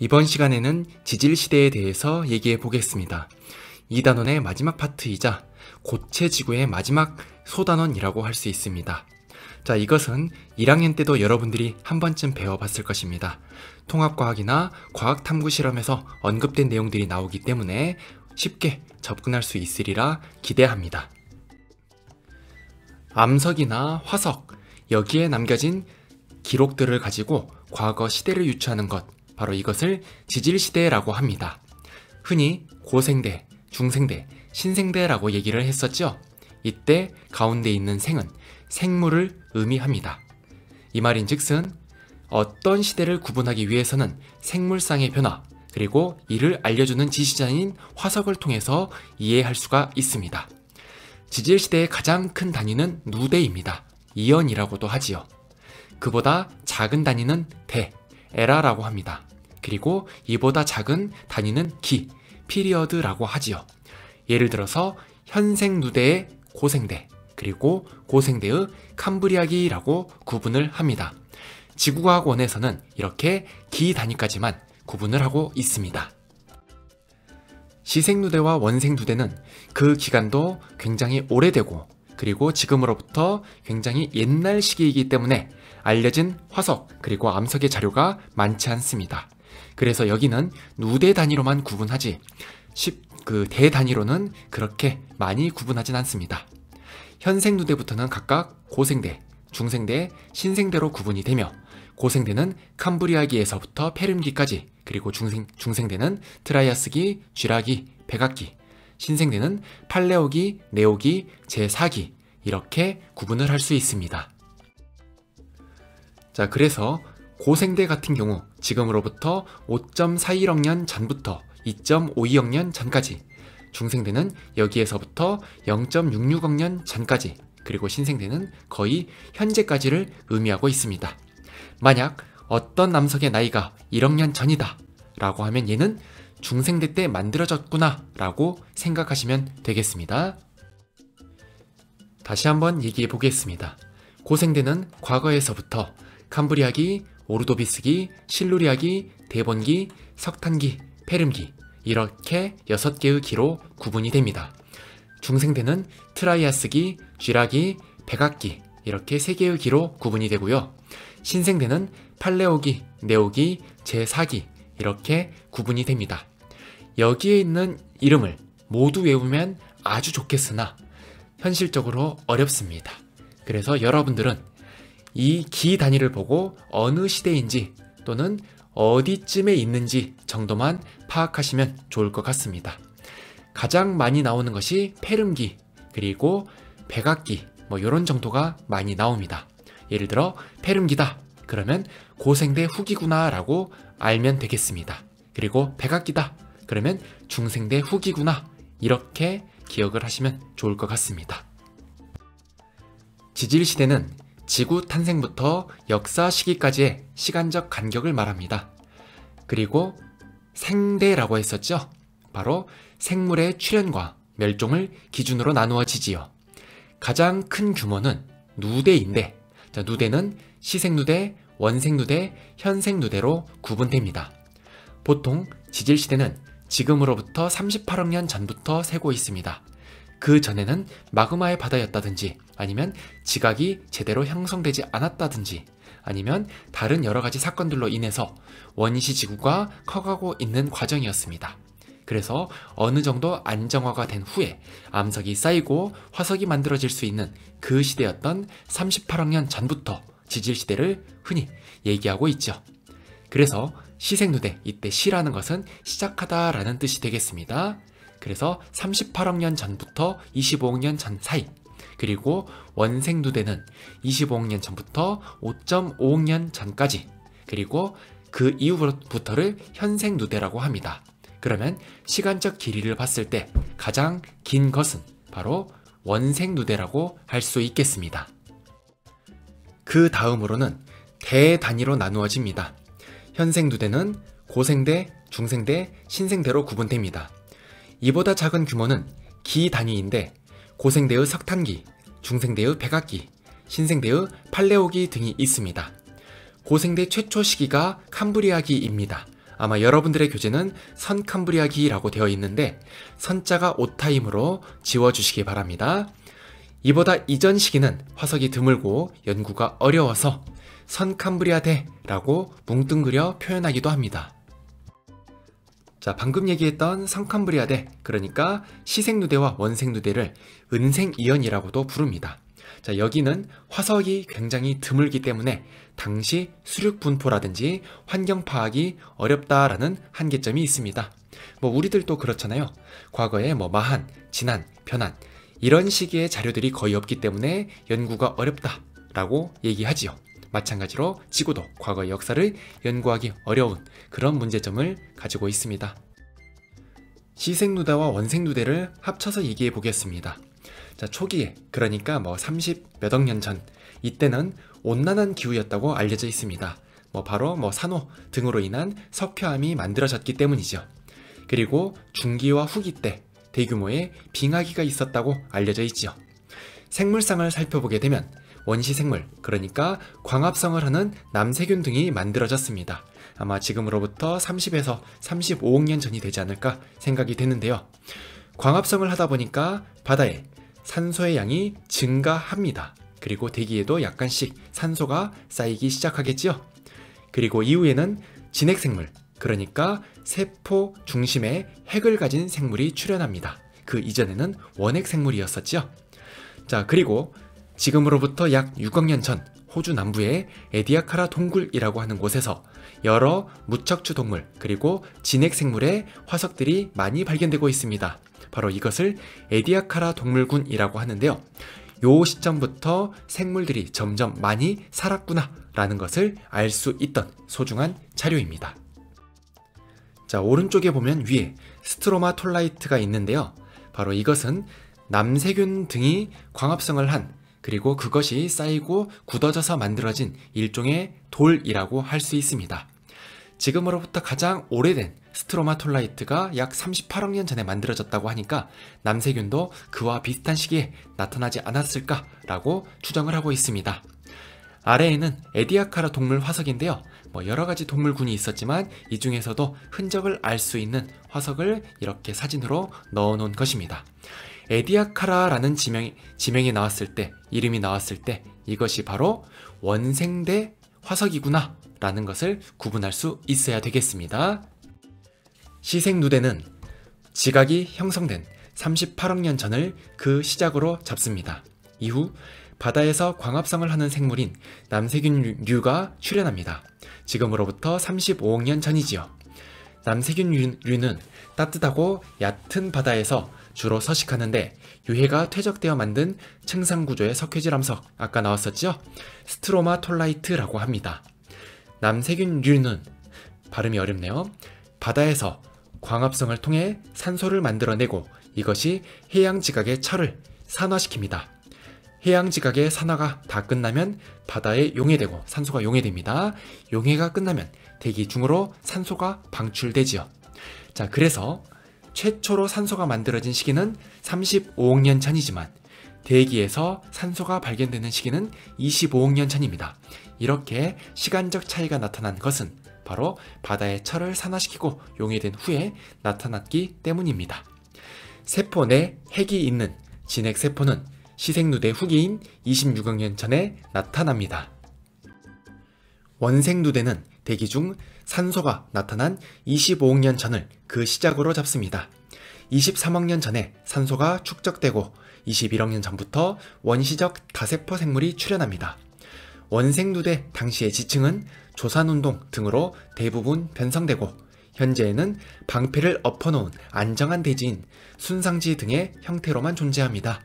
이번 시간에는 지질시대에 대해서 얘기해 보겠습니다. 이 단원의 마지막 파트이자 고체지구의 마지막 소단원이라고 할 수 있습니다. 자, 이것은 1학년 때도 여러분들이 한 번쯤 배워봤을 것입니다. 통합과학이나 과학탐구 실험에서 언급된 내용들이 나오기 때문에 쉽게 접근할 수 있으리라 기대합니다. 암석이나 화석, 여기에 남겨진 기록들을 가지고 과거 시대를 유추하는 것, 바로 이것을 지질시대라고 합니다. 흔히 고생대, 중생대, 신생대라고 얘기를 했었죠. 이때 가운데 있는 생은 생물을 의미합니다. 이 말인즉슨 어떤 시대를 구분하기 위해서는 생물상의 변화, 그리고 이를 알려주는 지시자인 화석을 통해서 이해할 수가 있습니다. 지질시대의 가장 큰 단위는 누대입니다. 이연이라고도 하지요. 그보다 작은 단위는 대, 에라라고 합니다. 그리고 이보다 작은 단위는 기, 피리어드라고 하지요. 예를 들어서 현생 누대의 고생대, 그리고 고생대의 캄브리아기라고 구분을 합니다. 지구과학원에서는 이렇게 기 단위까지만 구분을 하고 있습니다. 시생누대와 원생누대는 그 기간도 굉장히 오래되고, 그리고 지금으로부터 굉장히 옛날 시기이기 때문에 알려진 화석 그리고 암석의 자료가 많지 않습니다. 그래서 여기는 누대 단위로만 구분하지 대 단위로는 그렇게 많이 구분하진 않습니다. 현생 누대부터는 각각 고생대, 중생대, 신생대로 구분이 되며, 고생대는 캄브리아기에서부터 페름기까지, 그리고 중생대는 트라이아스기, 쥐라기, 백악기, 신생대는 팔레오기, 네오기, 제4기, 이렇게 구분을 할 수 있습니다. 자, 그래서 고생대 같은 경우 지금으로부터 5.41억 년 전부터 2.52억 년 전까지, 중생대는 여기에서부터 0.66억 년 전까지, 그리고 신생대는 거의 현재까지를 의미하고 있습니다. 만약 어떤 남석의 나이가 1억 년 전이다 라고 하면 얘는 중생대 때 만들어졌구나 라고 생각하시면 되겠습니다. 다시 한번 얘기해 보겠습니다. 고생대는 과거에서부터 캄브리아기, 오르도비스기, 실루리아기, 데본기, 석탄기, 페름기, 이렇게 6개의 기로 구분이 됩니다. 중생대는 트라이아스기, 쥐라기, 백악기, 이렇게 3개의 기로 구분이 되고요. 신생대는 팔레오기, 네오기, 제4기, 이렇게 구분이 됩니다. 여기에 있는 이름을 모두 외우면 아주 좋겠으나 현실적으로 어렵습니다. 그래서 여러분들은 이 기 단위를 보고 어느 시대인지 또는 어디쯤에 있는지 정도만 파악하시면 좋을 것 같습니다. 가장 많이 나오는 것이 페름기, 그리고 백악기, 이런 정도가 많이 나옵니다. 예를 들어 페름기다 그러면 고생대 후기구나 라고 알면 되겠습니다. 그리고 백악기다 그러면 중생대 후기구나, 이렇게 기억을 하시면 좋을 것 같습니다. 지질시대는 지구 탄생부터 역사 시기까지의 시간적 간격을 말합니다. 그리고 생대라고 했었죠. 바로 생물의 출현과 멸종을 기준으로 나누어지지요. 가장 큰 규모는 누대인데, 누대는 시생누대, 원생누대, 현생누대로 구분됩니다. 보통 지질시대는 지금으로부터 38억 년 전부터 세고 있습니다. 그 전에는 마그마의 바다였다든지, 아니면 지각이 제대로 형성되지 않았다든지, 아니면 다른 여러가지 사건들로 인해서 원시 지구가 커가고 있는 과정이었습니다. 그래서 어느 정도 안정화가 된 후에 암석이 쌓이고 화석이 만들어질 수 있는 그 시대였던 38억 년 전부터 지질시대를 흔히 얘기하고 있죠. 그래서 시생누대, 이때 시라는 것은 시작하다 라는 뜻이 되겠습니다. 그래서 38억 년 전부터 25억 년 전 사이, 그리고 원생누대는 25억 년 전부터 5.5억 년 전까지, 그리고 그 이후부터를 현생누대라고 합니다. 그러면 시간적 길이를 봤을 때 가장 긴 것은 바로 원생누대라고 할 수 있겠습니다. 그 다음으로는 대 단위로 나누어집니다. 현생누대는 고생대, 중생대, 신생대로 구분됩니다. 이보다 작은 규모는 기 단위인데, 고생대의 석탄기, 중생대의 백악기, 신생대의 팔레오기 등이 있습니다. 고생대 최초 시기가 캄브리아기입니다. 아마 여러분들의 교재는 선캄브리아기라고 되어 있는데 선자가 오타이므로 지워주시기 바랍니다. 이보다 이전 시기는 화석이 드물고 연구가 어려워서 선캄브리아대라고 뭉뚱그려 표현하기도 합니다. 자, 방금 얘기했던 선캄브리아대, 그러니까 시생누대와 원생누대를 은생이연이라고도 부릅니다. 자, 여기는 화석이 굉장히 드물기 때문에 당시 수륙 분포라든지 환경 파악이 어렵다라는 한계점이 있습니다. 우리들도 그렇잖아요. 과거에 마한, 진안, 변안 이런 시기의 자료들이 거의 없기 때문에 연구가 어렵다라고 얘기하지요. 마찬가지로 지구도 과거의 역사를 연구하기 어려운 그런 문제점을 가지고 있습니다. 시생누대와 원생누대를 합쳐서 얘기해 보겠습니다. 자, 초기에, 그러니까 30 몇 억 년 전, 이때는 온난한 기후였다고 알려져 있습니다. 바로 산호 등으로 인한 석회암이 만들어졌기 때문이죠. 그리고 중기와 후기 때 대규모의 빙하기가 있었다고 알려져 있죠. 생물상을 살펴보게 되면 원시생물, 그러니까 광합성을 하는 남세균 등이 만들어졌습니다. 아마 지금으로부터 30에서 35억 년 전이 되지 않을까 생각이 되는데요. 광합성을 하다 보니까 바다에 산소의 양이 증가합니다. 그리고 대기에도 약간씩 산소가 쌓이기 시작하겠지요. 그리고 이후에는 진핵생물, 그러니까 세포 중심의 핵을 가진 생물이 출현합니다. 그 이전에는 원핵생물이었었죠. 자, 그리고 지금으로부터 약 6억 년 전 호주 남부의 에디아카라 동굴이라고 하는 곳에서 여러 무척추 동물 그리고 진핵생물의 화석들이 많이 발견되고 있습니다. 바로 이것을 에디아카라 동물군이라고 하는데요. 요 시점부터 생물들이 점점 많이 살았구나 라는 것을 알 수 있던 소중한 자료입니다. 자, 오른쪽에 보면 위에 스트로마톨라이트가 있는데요. 바로 이것은 남세균 등이 광합성을 한, 그리고 그것이 쌓이고 굳어져서 만들어진 일종의 돌이라고 할 수 있습니다. 지금으로부터 가장 오래된 스트로마톨라이트가 약 38억 년 전에 만들어졌다고 하니까 남세균도 그와 비슷한 시기에 나타나지 않았을까라고 추정을 하고 있습니다. 아래에는 에디아카라 동물 화석인데요. 여러가지 동물군이 있었지만 이 중에서도 흔적을 알 수 있는 화석을 이렇게 사진으로 넣어 놓은 것입니다. 에디아카라라는 지명이 나왔을 때, 이름이 나왔을 때 이것이 바로 원생대 화석이구나 라는 것을 구분할 수 있어야 되겠습니다. 시생누대는 지각이 형성된 38억 년 전을 그 시작으로 잡습니다. 이후 바다에서 광합성을 하는 생물인 남세균류가 출현합니다. 지금으로부터 35억 년 전이지요. 남세균류는 따뜻하고 얕은 바다에서 주로 서식하는데 유해가 퇴적되어 만든 층상구조의 석회질 암석, 아까 나왔었죠? 스트로마톨라이트라고 합니다. 남세균류는 발음이 어렵네요. 바다에서 광합성을 통해 산소를 만들어내고 이것이 해양지각의 철을 산화시킵니다. 해양지각의 산화가 다 끝나면 바다에 용해되고 산소가 용해됩니다. 용해가 끝나면 대기 중으로 산소가 방출되지요. 자, 그래서 최초로 산소가 만들어진 시기는 35억 년 전이지만 대기에서 산소가 발견되는 시기는 25억 년 전입니다. 이렇게 시간적 차이가 나타난 것은 바로 바다의 철을 산화시키고 용해된 후에 나타났기 때문입니다. 세포 내 핵이 있는 진핵세포는 시생누대 후기인 26억 년 전에 나타납니다. 원생누대는 대기 중 산소가 나타난 25억 년 전을 그 시작으로 잡습니다. 23억 년 전에 산소가 축적되고 21억 년 전부터 원시적 다세포 생물이 출현합니다. 원생누대 당시의 지층은 조산운동 등으로 대부분 변성되고 현재에는 방패를 엎어놓은 안정한 대지인 순상지 등의 형태로만 존재합니다.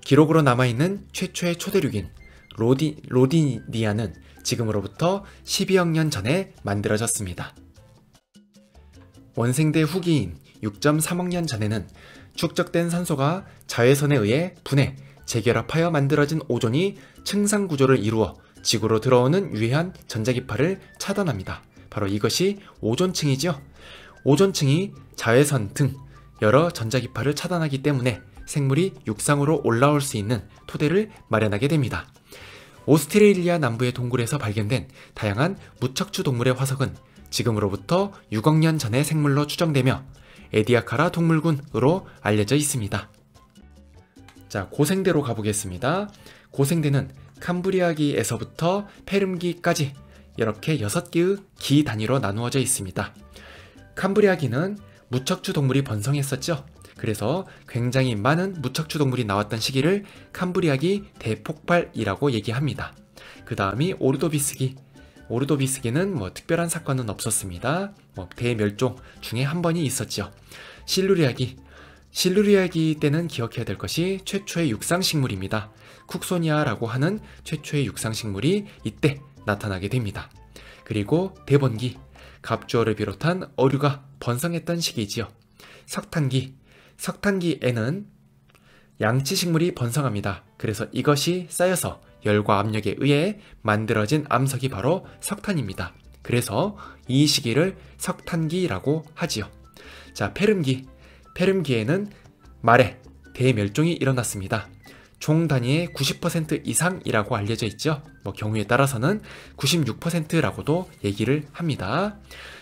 기록으로 남아있는 최초의 초대륙인 로디니아는 지금으로부터 12억 년 전에 만들어졌습니다. 원생대 후기인 6.3억 년 전에는 축적된 산소가 자외선에 의해 분해, 재결합하여 만들어진 오존이 층상구조를 이루어 지구로 들어오는 유해한 전자기파를 차단합니다. 바로 이것이 오존층이죠. 오존층이 자외선 등 여러 전자기파를 차단하기 때문에 생물이 육상으로 올라올 수 있는 토대를 마련하게 됩니다. 오스트레일리아 남부의 동굴에서 발견된 다양한 무척추 동물의 화석은 지금으로부터 6억 년 전의 생물로 추정되며 에디아카라 동물군으로 알려져 있습니다. 자, 고생대로 가보겠습니다. 고생대는 캄브리아기에서부터 페름기까지 이렇게 6개의 기 단위로 나누어져 있습니다. 캄브리아기는 무척추 동물이 번성했었죠. 그래서 굉장히 많은 무척추 동물이 나왔던 시기를 캄브리아기 대폭발이라고 얘기합니다. 그 다음이 오르도비스기. 오르도비스기는 특별한 사건은 없었습니다. 대멸종 중에 한 번이 있었죠. 실루리아기. 실루리아기 때는 기억해야 될 것이 최초의 육상식물입니다. 쿡소니아라고 하는 최초의 육상식물이 이때 나타나게 됩니다. 그리고 대번기. 갑주어를 비롯한 어류가 번성했던 시기지요. 석탄기. 석탄기에는 양치식물이 번성합니다. 그래서 이것이 쌓여서 열과 압력에 의해 만들어진 암석이 바로 석탄입니다. 그래서 이 시기를 석탄기라고 하지요. 자, 페름기. 페름기에는 말의 대멸종이 일어났습니다. 종 단위의 90% 이상이라고 알려져 있죠. 경우에 따라서는 96%라고도 얘기를 합니다.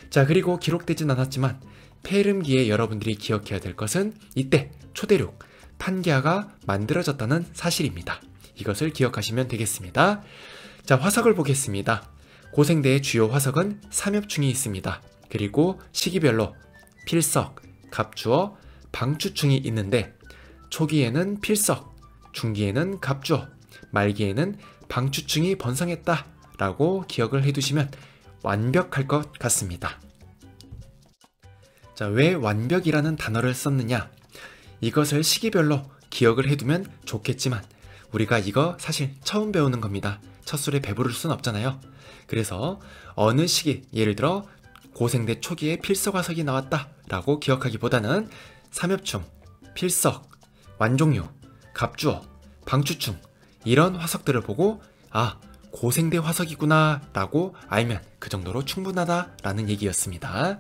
자, 그리고 기록되진 않았지만 페름기에 여러분들이 기억해야 될 것은 이때 초대륙 판게아가 만들어졌다는 사실입니다. 이것을 기억하시면 되겠습니다. 자, 화석을 보겠습니다. 고생대의 주요 화석은 삼엽충이 있습니다. 그리고 시기별로 필석, 갑주어, 방추충이 있는데 초기에는 필석, 중기에는 갑주어, 말기에는 방추충이 번성했다 라고 기억을 해두시면 완벽할 것 같습니다. 자, 왜 완벽이라는 단어를 썼느냐? 이것을 시기별로 기억을 해두면 좋겠지만 우리가 이거 사실 처음 배우는 겁니다. 첫 술에 배부를 순 없잖아요. 그래서 어느 시기, 예를 들어 고생대 초기에 필석화석이 나왔다 라고 기억하기보다는 삼엽충, 필석, 완종류, 갑주어, 방추충 이런 화석들을 보고 고생대 화석이구나 라고 알면 그 정도로 충분하다 라는 얘기였습니다.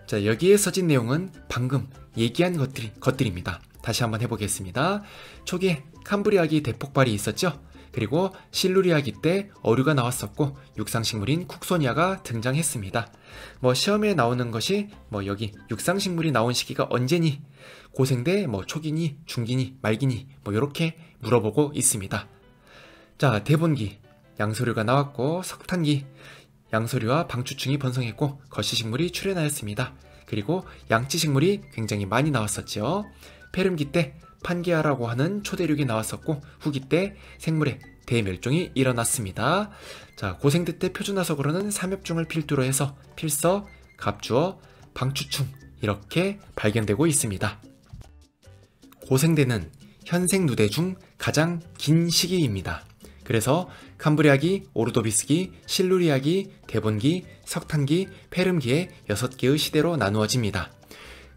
자, 여기에 써진 내용은 방금 얘기한 것들입니다. 다시 한번 해보겠습니다. 초기에 캄브리아기 대폭발이 있었죠. 그리고 실루리아기 때 어류가 나왔었고 육상식물인 쿡소니아가 등장했습니다. 시험에 나오는 것이 여기 육상식물이 나온 시기가 언제니? 고생대 초기니, 중기니, 말기니 이렇게 물어보고 있습니다. 자, 대본기 양서류가 나왔고 석탄기 양서류와 방추충이 번성했고 거시식물이 출현하였습니다. 그리고 양치식물이 굉장히 많이 나왔었죠. 페름기 때 판게아라고 하는 초대륙이 나왔었고 후기 때 생물의 대멸종이 일어났습니다. 자, 고생대 때 표준화석으로는 삼엽충을 필두로 해서 필석, 갑주어, 방추충 이렇게 발견되고 있습니다. 고생대는 현생 누대 중 가장 긴 시기입니다. 그래서 캄브리아기, 오르도비스기, 실루리아기, 대본기, 석탄기, 페름기의 6개의 시대로 나누어집니다.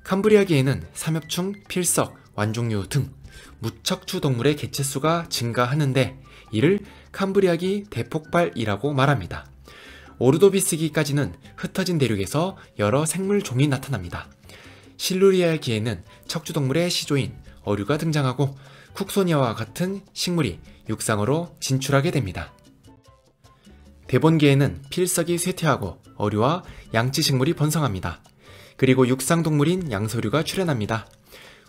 캄브리아기에는 삼엽충, 필석, 완종류 등 무척추 동물의 개체수가 증가하는데 이를 캄브리아기 대폭발이라고 말합니다. 오르도비스기까지는 흩어진 대륙에서 여러 생물 종이 나타납니다. 실루리아기에는 척추동물의 시조인 어류가 등장하고 쿡소니아와 같은 식물이 육상으로 진출하게 됩니다. 대본기에는 필석이 쇠퇴하고 어류와 양치식물이 번성합니다. 그리고 육상동물인 양서류가 출현합니다.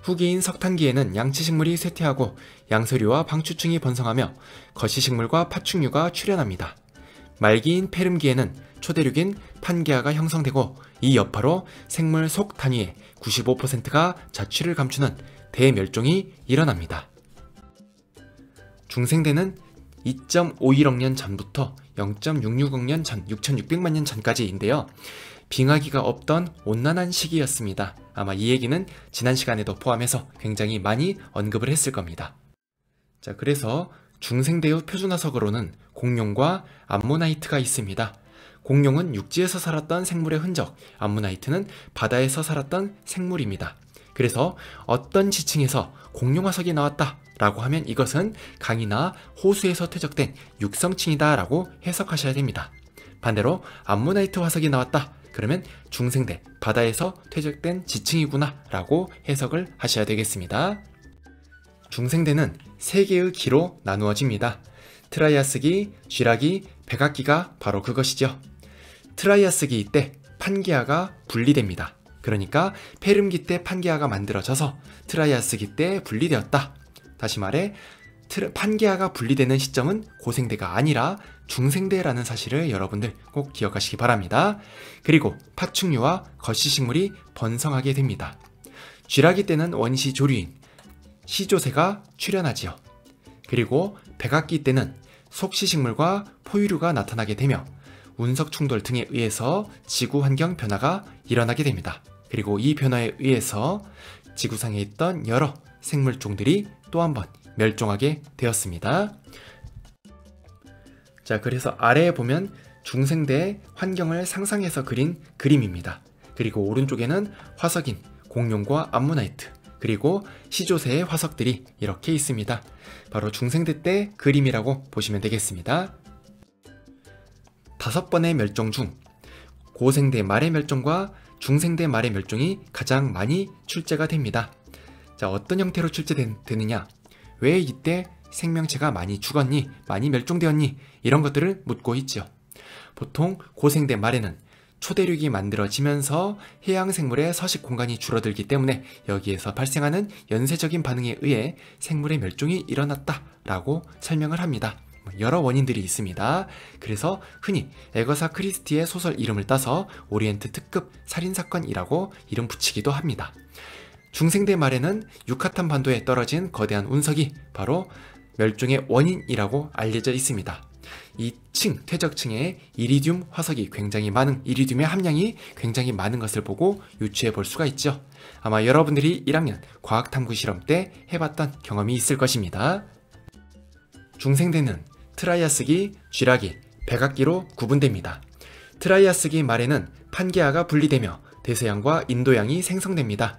후기인 석탄기에는 양치식물이 쇠퇴하고 양서류와 방추충이 번성하며 거시식물과 파충류가 출현합니다. 말기인 페름기에는 초대륙인 판게아가 형성되고 이 여파로 생물 속 단위의 95%가 자취를 감추는 대멸종이 일어납니다. 중생대는 2.51억 년 전부터 0.660억 년 전, 6,600만 년 전까지인데요. 빙하기가 없던 온난한 시기였습니다. 아마 이 얘기는 지난 시간에도 포함해서 굉장히 많이 언급을 했을 겁니다. 자, 그래서 중생대의 표준화석으로는 공룡과 암모나이트가 있습니다. 공룡은 육지에서 살았던 생물의 흔적, 암모나이트는 바다에서 살았던 생물입니다. 그래서 어떤 지층에서 공룡화석이 나왔다 라고 하면 이것은 강이나 호수에서 퇴적된 육성층이다 라고 해석하셔야 됩니다. 반대로 암모나이트 화석이 나왔다 그러면 중생대, 바다에서 퇴적된 지층이구나 라고 해석을 하셔야 되겠습니다. 중생대는 3개의 기로 나누어집니다. 트라이아스기, 쥐라기, 백악기가 바로 그것이죠. 트라이아스기 때 판게아가 분리됩니다. 그러니까 페름기 때 판게아가 만들어져서 트라이아스기 때 분리되었다. 다시 말해 판게아가 분리되는 시점은 고생대가 아니라 중생대라는 사실을 여러분들 꼭 기억하시기 바랍니다. 그리고 파충류와 거시식물이 번성하게 됩니다. 쥐라기 때는 원시 조류인 시조새가 출현하지요. 그리고 백악기 때는 속시식물과 포유류가 나타나게 되며 운석 충돌 등에 의해서 지구 환경 변화가 일어나게 됩니다. 그리고 이 변화에 의해서 지구상에 있던 여러 생물종들이 또 한 번 멸종하게 되었습니다. 자, 그래서 아래에 보면 중생대의 환경을 상상해서 그린 그림입니다. 그리고 오른쪽에는 화석인 공룡과 암모나이트, 그리고 시조새의 화석들이 이렇게 있습니다. 바로 중생대 때 그림이라고 보시면 되겠습니다. 5번의 멸종 중 고생대 말의 멸종과 중생대 말의 멸종이 가장 많이 출제가 됩니다. 자, 어떤 형태로 출제되느냐? 왜 이때 생명체가 많이 죽었니? 많이 멸종되었니? 이런 것들을 묻고 있죠. 보통 고생대 말에는 초대륙이 만들어지면서 해양생물의 서식 공간이 줄어들기 때문에 여기에서 발생하는 연쇄적인 반응에 의해 생물의 멸종이 일어났다라고 설명을 합니다. 여러 원인들이 있습니다. 그래서 흔히 에거사 크리스티의 소설 이름을 따서 오리엔트 특급 살인사건이라고 이름 붙이기도 합니다. 중생대 말에는 유카탄 반도에 떨어진 거대한 운석이 바로 멸종의 원인이라고 알려져 있습니다. 이 퇴적층에 이리듐 화석이 굉장히 많은, 이리듐의 함량이 굉장히 많은 것을 보고 유추해 볼 수가 있죠. 아마 여러분들이 1학년 과학탐구 실험 때 해봤던 경험이 있을 것입니다. 중생대는 트라이아스기, 쥐라기, 백악기로 구분됩니다. 트라이아스기 말에는 판게아가 분리되며 대서양과 인도양이 생성됩니다.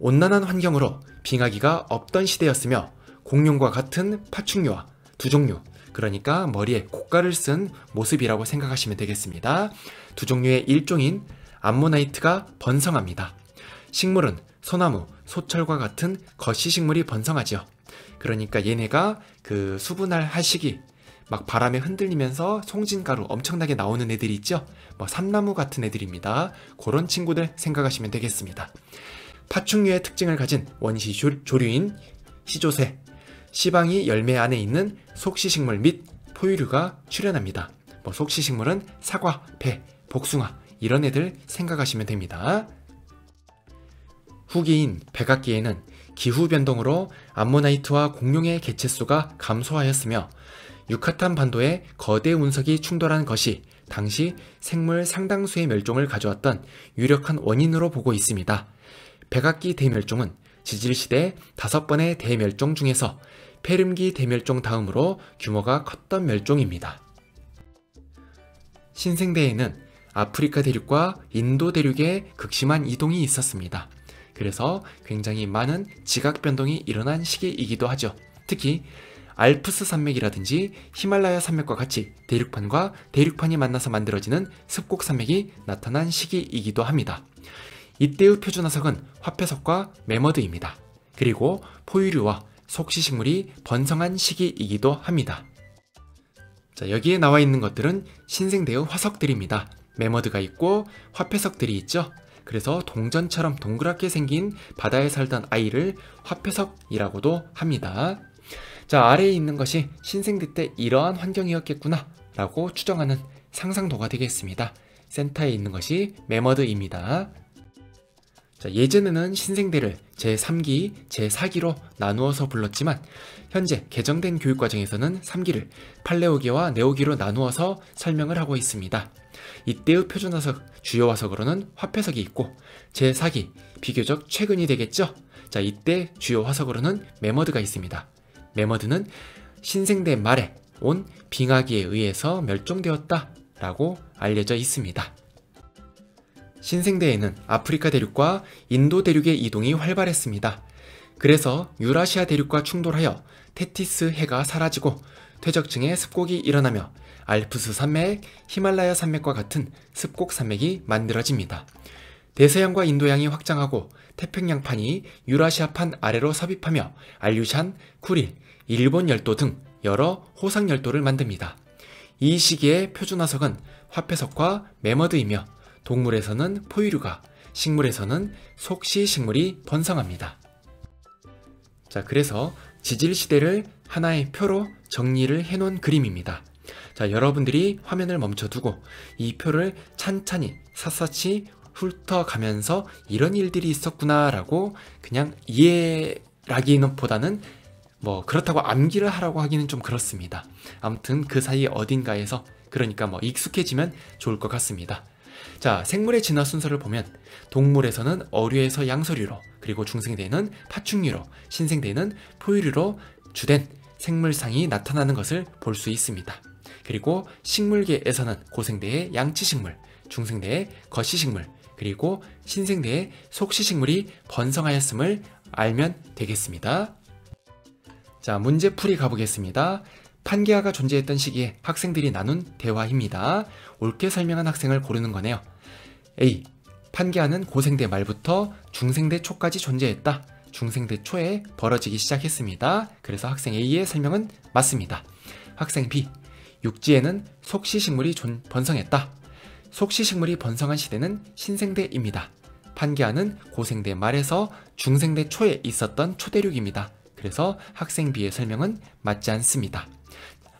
온난한 환경으로 빙하기가 없던 시대였으며 공룡과 같은 파충류와 두 종류, 그러니까 머리에 고깔을 쓴 모습이라고 생각하시면 되겠습니다. 두 종류의 일종인 암모나이트가 번성합니다. 식물은 소나무, 소철과 같은 거시식물이 번성하죠. 그러니까 얘네가 그 수분할 시기 막 바람에 흔들리면서 송진가루 엄청나게 나오는 애들이 있죠. 뭐 삼나무 같은 애들입니다. 그런 친구들 생각하시면 되겠습니다. 파충류의 특징을 가진 원시 조류인 시조새, 시방이 열매 안에 있는 속시식물 및 포유류가 출현합니다. 속시식물은 사과, 배, 복숭아 이런 애들 생각하시면 됩니다. 후기인 백악기에는 기후변동으로 암모나이트와 공룡의 개체수가 감소하였으며 유카탄 반도에 거대 운석이 충돌한 것이 당시 생물 상당수의 멸종을 가져왔던 유력한 원인으로 보고 있습니다. 백악기 대멸종은 지질시대 5번의 대멸종 중에서 페름기 대멸종 다음으로 규모가 컸던 멸종입니다. 신생대에는 아프리카 대륙과 인도 대륙의 극심한 이동이 있었습니다. 그래서 굉장히 많은 지각 변동이 일어난 시기이기도 하죠. 특히 알프스 산맥이라든지 히말라야 산맥과 같이 대륙판과 대륙판이 만나서 만들어지는 습곡 산맥이 나타난 시기이기도 합니다. 이때의 표준화석은 화폐석과 메머드입니다. 그리고 포유류와 속시식물이 번성한 시기이기도 합니다. 자, 여기에 나와 있는 것들은 신생대의 화석들입니다. 메머드가 있고 화폐석들이 있죠. 그래서 동전처럼 동그랗게 생긴 바다에 살던 아이를 화폐석이라고도 합니다. 자, 아래에 있는 것이 신생대 때 이러한 환경이었겠구나 라고 추정하는 상상도가 되겠습니다. 센터에 있는 것이 메머드입니다. 자, 예전에는 신생대를 제3기, 제4기로 나누어서 불렀지만 현재 개정된 교육과정에서는 3기를 팔레오기와 네오기로 나누어서 설명을 하고 있습니다. 이때의 표준화석, 주요 화석으로는 화폐석이 있고 제4기, 비교적 최근이 되겠죠? 자, 이때 주요 화석으로는 메머드가 있습니다. 메머드는 신생대 말에 온 빙하기에 의해서 멸종되었다 라고 알려져 있습니다. 신생대에는 아프리카 대륙과 인도 대륙의 이동이 활발했습니다. 그래서 유라시아 대륙과 충돌하여 테티스 해가 사라지고 퇴적층에 습곡이 일어나며 알프스 산맥, 히말라야 산맥과 같은 습곡 산맥이 만들어집니다. 대서양과 인도양이 확장하고 태평양판이 유라시아판 아래로 섭입하며 알류샨, 쿠릴, 일본 열도 등 여러 호상 열도를 만듭니다. 이 시기의 표준화석은 화폐석과 매머드이며 동물에서는 포유류가, 식물에서는 속시식물이 번성합니다. 자, 그래서 지질시대를 하나의 표로 정리를 해놓은 그림입니다. 자, 여러분들이 화면을 멈춰두고 이 표를 찬찬히 샅샅이 훑어가면서 이런 일들이 있었구나 라고 그냥 이해라기보다는 그렇다고 암기를 하라고 하기는 좀 그렇습니다. 아무튼 그 사이 어딘가에서 그러니까 익숙해지면 좋을 것 같습니다. 자, 생물의 진화 순서를 보면 동물에서는 어류에서 양서류로, 그리고 중생대에는 파충류로, 신생대에는 포유류로 주된 생물상이 나타나는 것을 볼 수 있습니다. 그리고 식물계에서는 고생대의 양치식물, 중생대의 거시식물, 그리고 신생대의 속시식물이 번성하였음을 알면 되겠습니다. 자, 문제풀이 가보겠습니다. 판게아가 존재했던 시기에 학생들이 나눈 대화입니다. 옳게 설명한 학생을 고르는 거네요. A. 판게아는 고생대 말부터 중생대 초까지 존재했다. 중생대 초에 벌어지기 시작했습니다. 그래서 학생 A의 설명은 맞습니다. 학생 B. 육지에는 속시식물이 번성했다. 속시식물이 번성한 시대는 신생대입니다. 판게아는 고생대 말에서 중생대 초에 있었던 초대륙입니다. 그래서 학생 B의 설명은 맞지 않습니다.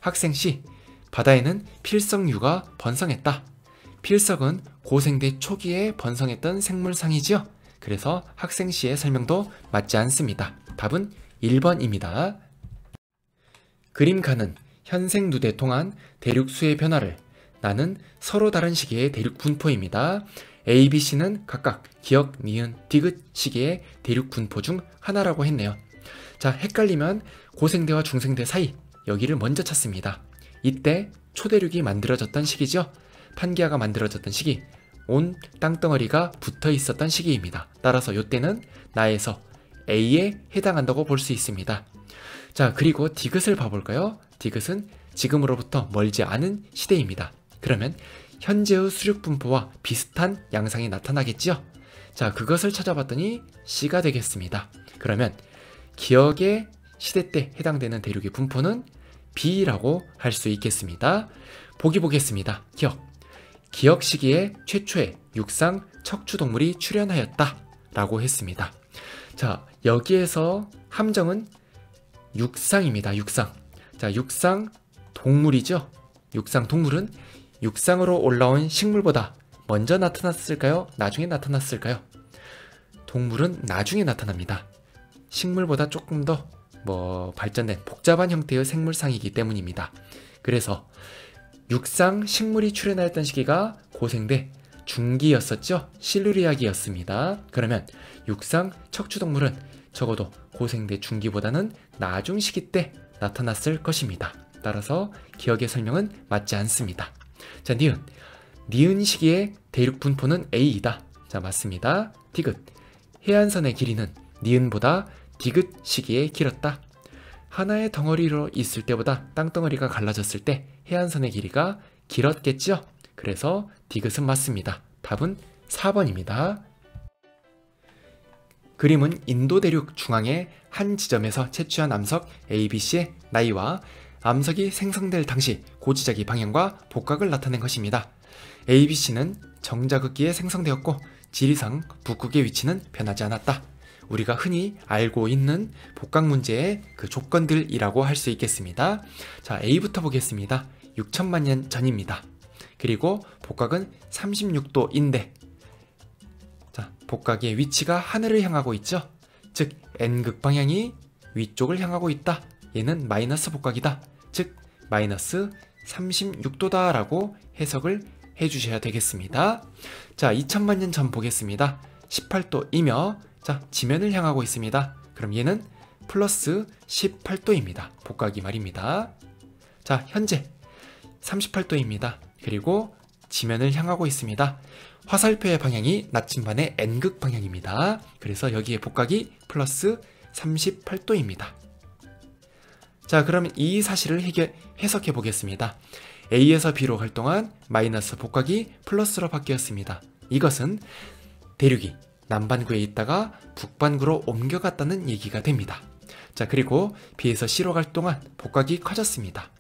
학생 C. 바다에는 필석류가 번성했다. 필석은 고생대 초기에 번성했던 생물상이지요. 그래서 학생 C의 설명도 맞지 않습니다. 답은 1번입니다. 그림가는 현생 누대 통한 대륙수의 변화를 나는 서로 다른 시기의 대륙 분포입니다. A, B, C는 각각 기역, 니은, 디귿 시기의 대륙 분포 중 하나라고 했네요. 자, 헷갈리면 고생대와 중생대 사이, 여기를 먼저 찾습니다. 이때 초대륙이 만들어졌던 시기죠. 판게아가 만들어졌던 시기, 온 땅덩어리가 붙어 있었던 시기입니다. 따라서 이때는 나에서 A에 해당한다고 볼 수 있습니다. 자, 그리고 디귿을 봐볼까요? 디귿은 지금으로부터 멀지 않은 시대입니다. 그러면 현재의 수륙 분포와 비슷한 양상이 나타나겠지요? 자, 그것을 찾아봤더니 C가 되겠습니다. 그러면 기역의 시대 때 해당되는 대륙의 분포는 B라고 할 수 있겠습니다. 보기 보겠습니다. 기역 시기에 최초의 육상 척추동물이 출현하였다 라고 했습니다. 자, 여기에서 함정은 육상입니다. 육상. 자, 육상 동물이죠. 육상 동물은 육상으로 올라온 식물보다 먼저 나타났을까요? 나중에 나타났을까요? 동물은 나중에 나타납니다. 식물보다 조금 더 발전된 복잡한 형태의 생물상이기 때문입니다. 그래서 육상 식물이 출현하였던 시기가 고생대 중기였었죠. 실루리아기였습니다. 그러면 육상 척추동물은 적어도 고생대 중기보다는 나중 시기 때 나타났을 것입니다. 따라서 기역의 설명은 맞지 않습니다. 자, 니은 시기의 대륙 분포는 A이다. 자, 맞습니다. 디귿. 해안선의 길이는 니은보다 디귿 시기에 길었다. 하나의 덩어리로 있을 때보다 땅덩어리가 갈라졌을 때 해안선의 길이가 길었겠죠? 그래서 디귿은 맞습니다. 답은 4번입니다. 그림은 인도 대륙 중앙의 한 지점에서 채취한 암석 ABC의 나이와 암석이 생성될 당시 고지자기 방향과 복각을 나타낸 것입니다. ABC는 정자극기에 생성되었고 지리상 북극의 위치는 변하지 않았다. 우리가 흔히 알고 있는 복각 문제의 그 조건들이라고 할 수 있겠습니다. 자, A부터 보겠습니다. 6천만 년 전입니다. 그리고 복각은 36도인데 자, 복각의 위치가 하늘을 향하고 있죠. 즉 N극 방향이 위쪽을 향하고 있다. 얘는 마이너스 복각이다. 즉 마이너스 36도다 라고 해석을 해주셔야 되겠습니다. 자, 2천만 년 전 보겠습니다. 18도이며 자, 지면을 향하고 있습니다. 그럼 얘는 플러스 18도입니다. 복각이 말입니다. 자, 현재 38도입니다. 그리고 지면을 향하고 있습니다. 화살표의 방향이 나침반의 N극 방향입니다. 그래서 여기에 복각이 플러스 38도입니다. 자, 그러면 이 사실을 해석해 보겠습니다. A에서 B로 갈 동안 마이너스 복각이 플러스로 바뀌었습니다. 이것은 대륙이 남반구에 있다가 북반구로 옮겨갔다는 얘기가 됩니다. 자, 그리고 B에서 C로 갈 동안 복각이 커졌습니다.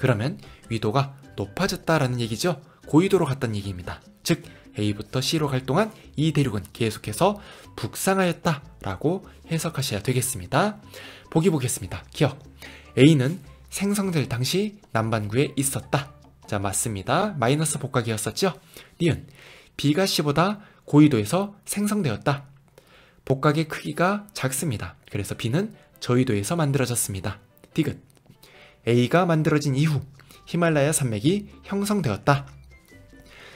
그러면 위도가 높아졌다라는 얘기죠. 고위도로 갔다는 얘기입니다. 즉 A부터 C로 갈 동안 이 대륙은 계속해서 북상하였다라고 해석하셔야 되겠습니다. 보기 보겠습니다. 기억. A는 생성될 당시 남반구에 있었다. 자, 맞습니다. 마이너스 복각이었었죠. 니은 B가 C보다 고위도에서 생성되었다. 복각의 크기가 작습니다. 그래서 B는 저위도에서 만들어졌습니다. 디귿. A가 만들어진 이후 히말라야 산맥이 형성되었다.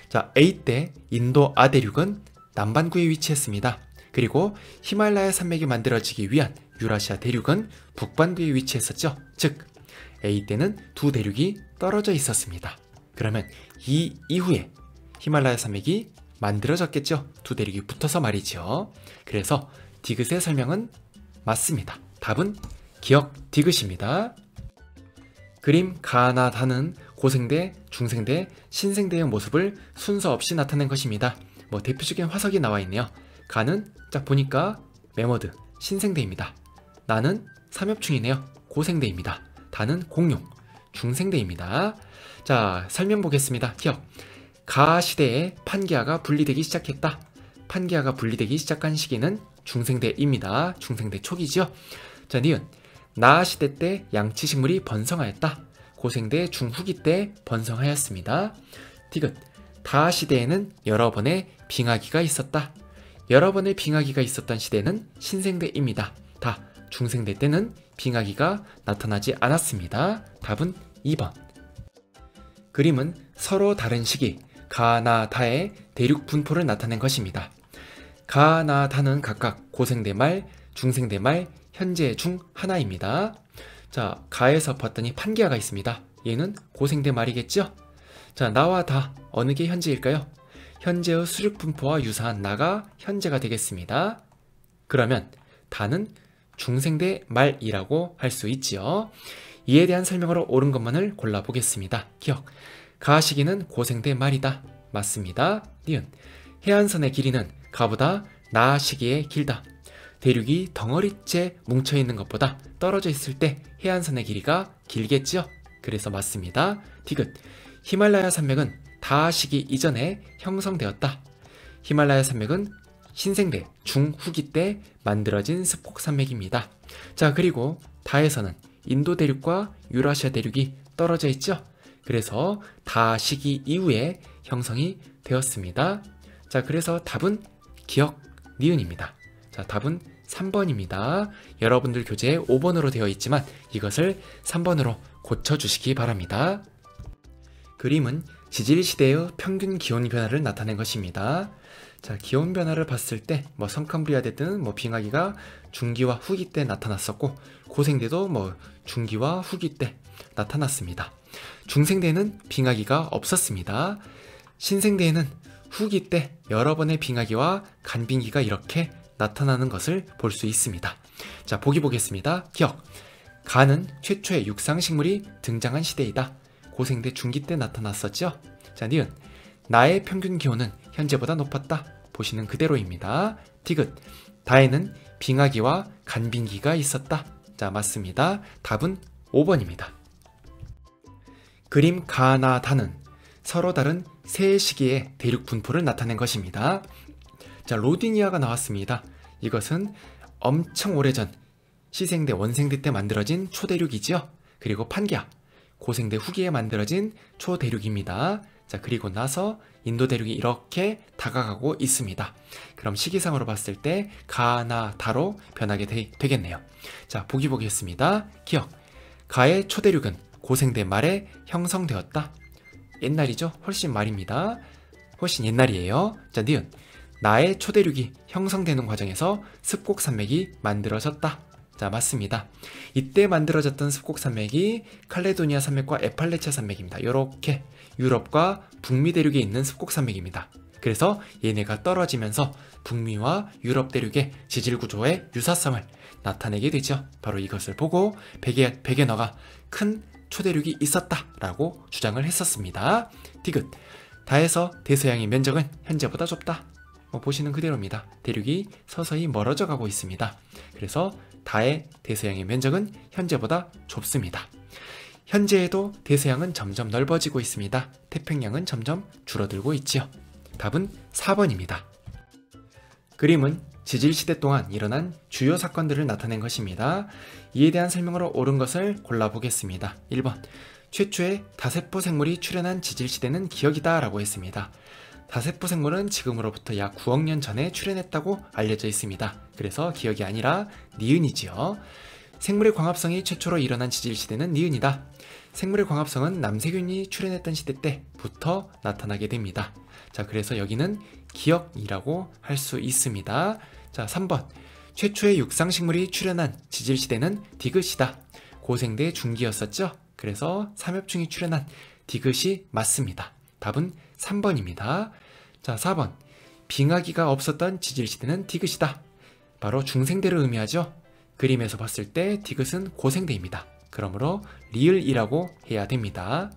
자, A 때 인도 아대륙은 남반구에 위치했습니다. 그리고 히말라야 산맥이 만들어지기 위한 유라시아 대륙은 북반구에 위치했었죠. 즉 A 때는 두 대륙이 떨어져 있었습니다. 그러면 이 이후에 히말라야 산맥이 만들어졌겠죠. 두 대륙이 붙어서 말이죠. 그래서 디귿의 설명은 맞습니다. 답은 기억 디귿입니다. 그림 가나 다는 고생대, 중생대, 신생대의 모습을 순서 없이 나타낸 것입니다. 대표적인 화석이 나와 있네요. 가는 딱 보니까 메머드, 신생대입니다. 나는 삼엽충이네요. 고생대입니다. 다는 공룡, 중생대입니다. 자, 설명 보겠습니다. 기억. 가 시대에 판기아가 분리되기 시작했다. 판기아가 분리되기 시작한 시기는 중생대입니다. 중생대 초기죠. 자, 니은. 나 시대 때 양치식물이 번성하였다. 고생대 중후기 때 번성하였습니다. 디귿. 다 시대에는 여러 번의 빙하기가 있었다. 여러 번의 빙하기가 있었던 시대는 신생대입니다. 다 중생대 때는 빙하기가 나타나지 않았습니다. 답은 2번. 그림은 서로 다른 시기 가나다의 대륙 분포를 나타낸 것입니다. 가나다는 각각 고생대 말, 중생대 말, 현재 중 하나입니다. 자, 가에서 봤더니 판기아가 있습니다. 얘는 고생대 말이겠죠? 자, 나와 다 어느 게 현재일까요? 현재의 수륙 분포와 유사한 나가 현재가 되겠습니다. 그러면 다는 중생대 말이라고 할 수 있지요. 이에 대한 설명으로 옳은 것만을 골라보겠습니다. 기억. 가 시기는 고생대 말이다. 맞습니다. 니은. 해안선의 길이는 가보다 나 시기에 길다. 대륙이 덩어리째 뭉쳐있는 것보다 떨어져 있을 때 해안선의 길이가 길겠죠? 그래서 맞습니다. 디귿. 히말라야 산맥은 다 시기 이전에 형성되었다. 히말라야 산맥은 신생대 중후기 때 만들어진 습곡 산맥입니다. 자, 그리고 다에서는 인도 대륙과 유라시아 대륙이 떨어져 있죠? 그래서 다 시기 이후에 형성이 되었습니다. 자, 그래서 답은 기억 니은입니다. 자, 답은 3번입니다. 여러분들 교재에 5번으로 되어 있지만 이것을 3번으로 고쳐주시기 바랍니다. 그림은 지질시대의 평균 기온 변화를 나타낸 것입니다. 자, 기온 변화를 봤을 때 성캄브리아대든 빙하기가 중기와 후기 때 나타났었고 고생대도 중기와 후기 때 나타났습니다. 중생대에는 빙하기가 없었습니다. 신생대에는 후기 때 여러 번의 빙하기와 간빙기가 이렇게 나타나는 것을 볼 수 있습니다. 자, 보기 보겠습니다. 기억. 가는 최초의 육상식물이 등장한 시대이다. 고생대 중기 때 나타났었죠. 자, 니은. 나의 평균 기온은 현재보다 높았다. 보시는 그대로입니다. 디귿. 다에는 빙하기와 간빙기가 있었다. 자, 맞습니다. 답은 5번입니다. 그림 가나다는 서로 다른 세 시기의 대륙 분포를 나타낸 것입니다. 자, 로디니아가 나왔습니다. 이것은 엄청 오래전 시생대 원생대 때 만들어진 초대륙이지요. 그리고 판기아 고생대 후기에 만들어진 초대륙입니다. 자, 그리고 나서 인도 대륙이 이렇게 다가가고 있습니다. 그럼 시기상으로 봤을 때 가나다로 변하게 되겠네요. 자, 보기 보겠습니다. 기억. 가의 초대륙은 고생대 말에 형성되었다. 옛날이죠. 훨씬 말입니다. 훨씬 옛날이에요. 자, 니은. 나의 초대륙이 형성되는 과정에서 습곡산맥이 만들어졌다. 자, 맞습니다. 이때 만들어졌던 습곡산맥이 칼레도니아 산맥과 에팔레차 산맥입니다. 이렇게 유럽과 북미 대륙에 있는 습곡산맥입니다. 그래서 얘네가 떨어지면서 북미와 유럽 대륙의 지질구조의 유사성을 나타내게 되죠. 바로 이것을 보고 베게너가 큰 초대륙이 있었다라고 주장을 했었습니다. 디귿. 다에서 대서양의 면적은 현재보다 좁다. 보시는 그대로입니다. 대륙이 서서히 멀어져 가고 있습니다. 그래서 다의 대서양의 면적은 현재보다 좁습니다. 현재에도 대서양은 점점 넓어지고 있습니다. 태평양은 점점 줄어들고 있지요. 답은 4번입니다. 그림은 지질시대 동안 일어난 주요 사건들을 나타낸 것입니다. 이에 대한 설명으로 옳은 것을 골라보겠습니다. 1번, 최초의 다세포 생물이 출현한 지질시대는 기억이다 라고 했습니다. 다세포 생물은 지금으로부터 약 9억 년 전에 출현했다고 알려져 있습니다. 그래서 기억이 아니라 니은이지요. 생물의 광합성이 최초로 일어난 지질시대는 니은이다. 생물의 광합성은 남세균이 출현했던 시대 때부터 나타나게 됩니다. 자, 그래서 여기는 기억이라고 할 수 있습니다. 자, 3번, 최초의 육상식물이 출현한 지질시대는 디귿이다. 고생대 중기였었죠. 그래서 삼엽충이 출현한 디귿이 맞습니다. 답은 3번입니다. 자, 4번, 빙하기가 없었던 지질시대는 디귿이다. 바로 중생대를 의미하죠. 그림에서 봤을 때 디귿은 고생대입니다. 그러므로 리을이라고 해야 됩니다.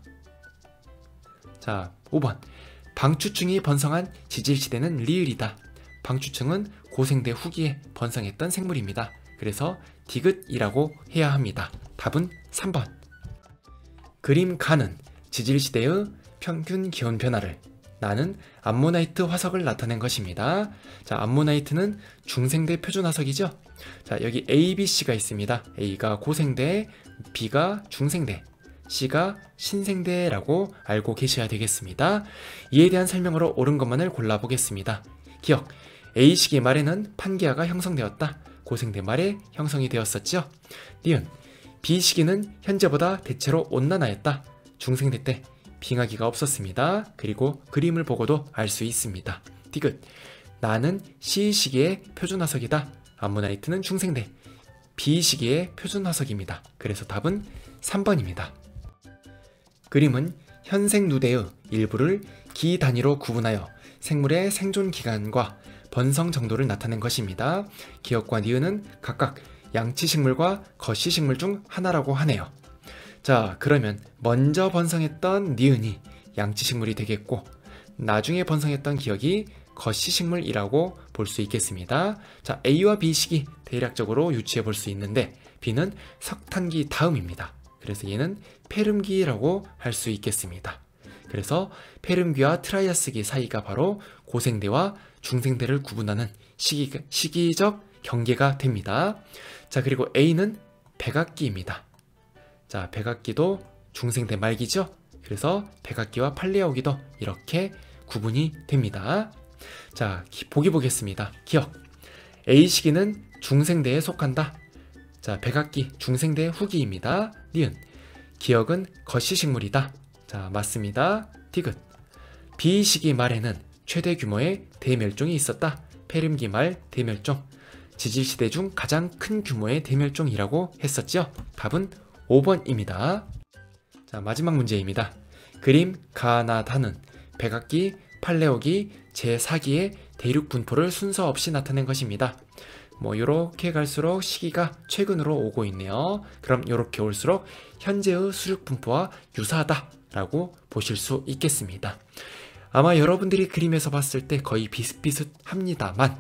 자, 5번, 방추층이 번성한 지질시대는 리을이다. 방추층은 고생대 후기에 번성했던 생물입니다. 그래서 디귿이라고 해야 합니다. 답은 3번. 그림 가는 지질시대의 평균 기온 변화를 나는 암모나이트 화석을 나타낸 것입니다. 자, 암모나이트는 중생대 표준 화석이죠. 자, 여기 A, B, C가 있습니다. A가 고생대, B가 중생대, C가 신생대라고 알고 계셔야 되겠습니다. 이에 대한 설명으로 옳은 것만을 골라보겠습니다. 기억, A시기 말에는 판기아가 형성되었다. 고생대 말에 형성이 되었었죠. 니은, B시기는 현재보다 대체로 온난화했다. 중생대 때 빙하기가 없었습니다. 그리고 그림을 보고도 알 수 있습니다. 디귿, 나는 C시기의 표준 화석이다. 암모나이트는 중생대, B시기의 표준 화석입니다. 그래서 답은 3번입니다. 그림은 현생 누대의 일부를 기 단위로 구분하여 생물의 생존 기간과 번성 정도를 나타낸 것입니다. 기억과 니은은 각각 양치식물과 거시식물 중 하나라고 하네요. 자, 그러면 먼저 번성했던 니은이 양치식물이 되겠고 나중에 번성했던 기억이 거시식물이라고 볼 수 있겠습니다. 자, A와 B식이 대략적으로 유추해 볼 수 있는데 B는 석탄기 다음입니다. 그래서 얘는 페름기라고 할 수 있겠습니다. 그래서 페름기와 트라이아스기 사이가 바로 고생대와 중생대를 구분하는 시기적 경계가 됩니다. 자, 그리고 A는 백악기입니다. 자, 백악기도 중생대 말기죠. 그래서 백악기와 팔레오기도 이렇게 구분이 됩니다. 자, 보기 보겠습니다. 기억, A시기는 중생대에 속한다. 자, 백악기 중생대 후기입니다. 니은, 기억은 거시식물이다. 자, 맞습니다. 디귿, B시기 말에는 최대 규모의 대멸종이 있었다. 페름기 말 대멸종, 지질시대 중 가장 큰 규모의 대멸종이라고 했었죠. 답은 5번입니다. 자, 마지막 문제입니다. 그림 가나다는 백악기, 팔레오기, 제4기의 대륙 분포를 순서 없이 나타낸 것입니다. 뭐 요렇게 갈수록 시기가 최근으로 오고 있네요. 그럼 요렇게 올수록 현재의 수륙 분포와 유사하다 라고 보실 수 있겠습니다. 아마 여러분들이 그림에서 봤을 때 거의 비슷비슷합니다만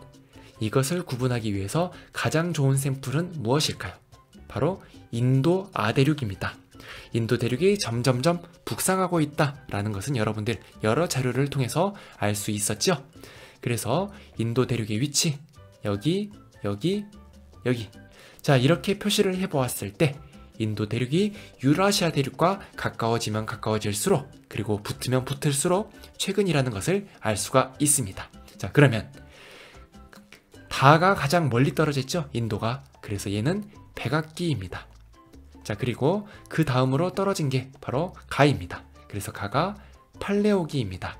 이것을 구분하기 위해서 가장 좋은 샘플은 무엇일까요? 바로 인도 아대륙입니다. 인도 대륙이 점점점 북상하고 있다라는 것은 여러분들 여러 자료를 통해서 알 수 있었죠. 그래서 인도 대륙의 위치, 여기, 여기, 여기. 자, 이렇게 표시를 해보았을 때 인도 대륙이 유라시아 대륙과 가까워지면 가까워질수록, 그리고 붙으면 붙을수록 최근이라는 것을 알 수가 있습니다. 자, 그러면 다가 가장 멀리 떨어져 있죠, 인도가. 그래서 얘는 백악기입니다. 자, 그리고 그 다음으로 떨어진 게 바로 가입니다. 그래서 가가 팔레오기입니다.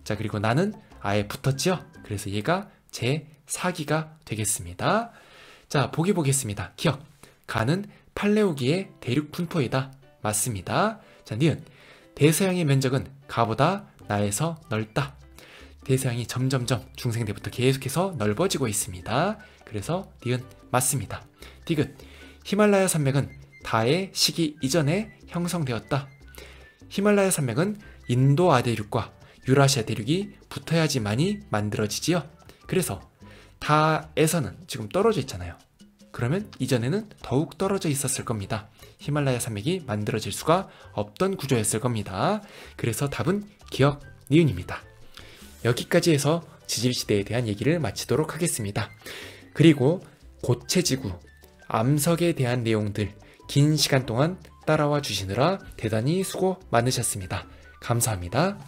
자, 그리고 나는 아예 붙었죠. 그래서 얘가 제4기가 되겠습니다. 자, 보기 보겠습니다. 기억, 가는 팔레오기의 대륙 분포이다. 맞습니다. 자, 니은, 대서양의 면적은 가보다 나에서 넓다. 대서양이 점점점 중생대부터 계속해서 넓어지고 있습니다. 그래서 니은 맞습니다. 디귿, 히말라야 산맥은 다의 시기 이전에 형성되었다. 히말라야 산맥은 인도 아대륙과 유라시아 대륙이 붙어야지만이 만들어지지요. 그래서 다에서는 지금 떨어져 있잖아요. 그러면 이전에는 더욱 떨어져 있었을 겁니다. 히말라야 산맥이 만들어질 수가 없던 구조였을 겁니다. 그래서 답은 기역, 니은입니다. 여기까지 해서 지질시대에 대한 얘기를 마치도록 하겠습니다. 그리고 고체지구, 암석에 대한 내용들 긴 시간 동안 따라와 주시느라 대단히 수고 많으셨습니다. 감사합니다.